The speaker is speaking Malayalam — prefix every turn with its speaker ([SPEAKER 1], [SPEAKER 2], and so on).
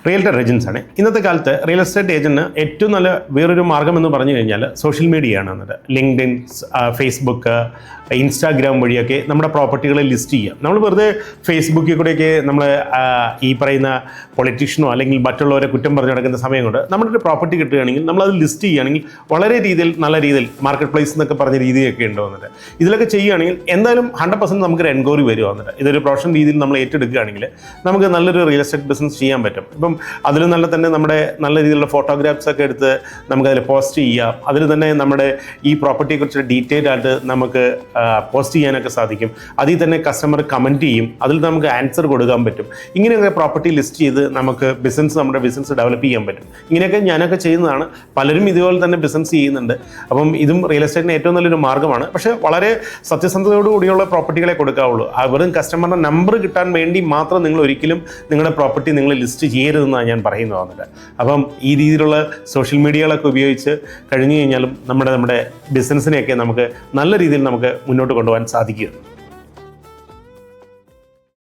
[SPEAKER 1] റിയൽറ്റർ ഏജൻസ് ആണ്. ഇന്നത്തെ കാലത്ത് റിയൽ എസ്റ്റേറ്റ് ഏജന്റിന് ഏറ്റവും നല്ല വേറൊരു മാർഗ്ഗം എന്ന് പറഞ്ഞു കഴിഞ്ഞാൽ സോഷ്യൽ മീഡിയയാണ്. എന്നിട്ട് ലിങ്ക്ഡിൻ, ഫേസ്ബുക്ക്, ഇൻസ്റ്റാഗ്രാം വഴിയൊക്കെ നമ്മുടെ പ്രോപ്പർട്ടികളെ ലിസ്റ്റ് ചെയ്യുക. നമ്മൾ വെറുതെ ഫേസ്ബുക്കിൽ കൂടെയൊക്കെ നമ്മൾ ഈ പറയുന്ന പൊളിറ്റീഷ്യനോ അല്ലെങ്കിൽ മറ്റുള്ളവരെ കുറ്റം പറഞ്ഞു നടക്കുന്ന സമയം കൊണ്ട് നമ്മുടെ ഒരു പ്രോപ്പർട്ടി കിട്ടുകയാണെങ്കിൽ നമ്മളത് ലിസ്റ്റ് ചെയ്യുകയാണെങ്കിൽ വളരെ നല്ല രീതിയിൽ മാർക്കറ്റ് പ്ലേസ് എന്നൊക്കെ പറഞ്ഞ രീതിയൊക്കെ ഉണ്ട്. വന്നിട്ട് ഇതിലൊക്കെ ചെയ്യുകയാണെങ്കിൽ എന്തായാലും 100% നമുക്കൊരു എൻക്വയറി വരും. വന്നിട്ട് ഇതൊരു പ്രൊഫഷണൽ രീതിയിൽ നമ്മൾ ഏറ്റെടുക്കുകയാണെങ്കിൽ നമുക്ക് നല്ലൊരു റിയൽ എസ്റ്റേറ്റ് ബിസിനസ് ചെയ്യാൻ പറ്റും. ഇപ്പം അതിൽ തന്നെ നമ്മുടെ നല്ല രീതിയിലുള്ള ഫോട്ടോഗ്രാഫ്സ് ഒക്കെ എടുത്ത് നമുക്കതിൽ പോസ്റ്റ് ചെയ്യാം. അതിൽ തന്നെ നമ്മുടെ ഈ പ്രോപ്പർട്ടിയെക്കുറിച്ച് ഡീറ്റെയിൽ ആയിട്ട് നമുക്ക് പോസ്റ്റ് ചെയ്യാനൊക്കെ സാധിക്കും. അതിൽ തന്നെ കസ്റ്റമർ കമൻറ്റ് ചെയ്യും, അതിൽ നമുക്ക് ആൻസർ കൊടുക്കാൻ പറ്റും. ഇങ്ങനെയൊക്കെ പ്രോപ്പർട്ടി ലിസ്റ്റ് ചെയ്ത് നമുക്ക് നമ്മുടെ ബിസിനസ് ഡെവലപ്പ് ചെയ്യാൻ പറ്റും. ഇങ്ങനെയൊക്കെ ഞാനൊക്കെ ചെയ്യുന്നതാണ്. പലരും ഇതുപോലെ തന്നെ ബിസിനസ് ചെയ്യുന്നുണ്ട്. അപ്പം ഇതും റിയൽ എസ്റ്റേറ്റിന് ഏറ്റവും നല്ലൊരു മാർഗ്ഗമാണ്. പക്ഷേ വളരെ സത്യസന്ധതയോടുകൂടിയുള്ള പ്രോപ്പർട്ടികളെ കൊടുക്കാവുള്ളൂ. വെറും കസ്റ്റമറിൻ്റെ നമ്പർ കിട്ടാൻ വേണ്ടി മാത്രം നിങ്ങൾ ഒരിക്കലും നിങ്ങളുടെ പ്രോപ്പർട്ടി നിങ്ങൾ ലിസ്റ്റ് ചെയ്യരുതെന്നാണ് ഞാൻ പറയുന്നത്. വന്നിട്ട് അപ്പം ഈ രീതിയിലുള്ള സോഷ്യൽ മീഡിയകളൊക്കെ ഉപയോഗിച്ച് കഴിഞ്ഞു കഴിഞ്ഞാലും നമ്മുടെ ബിസിനസ്സിനെയൊക്കെ നമുക്ക് നല്ല രീതിയിൽ നമുക്ക് മുന്നോട്ട് കൊണ്ടുപോകാൻ സാധിക്കും.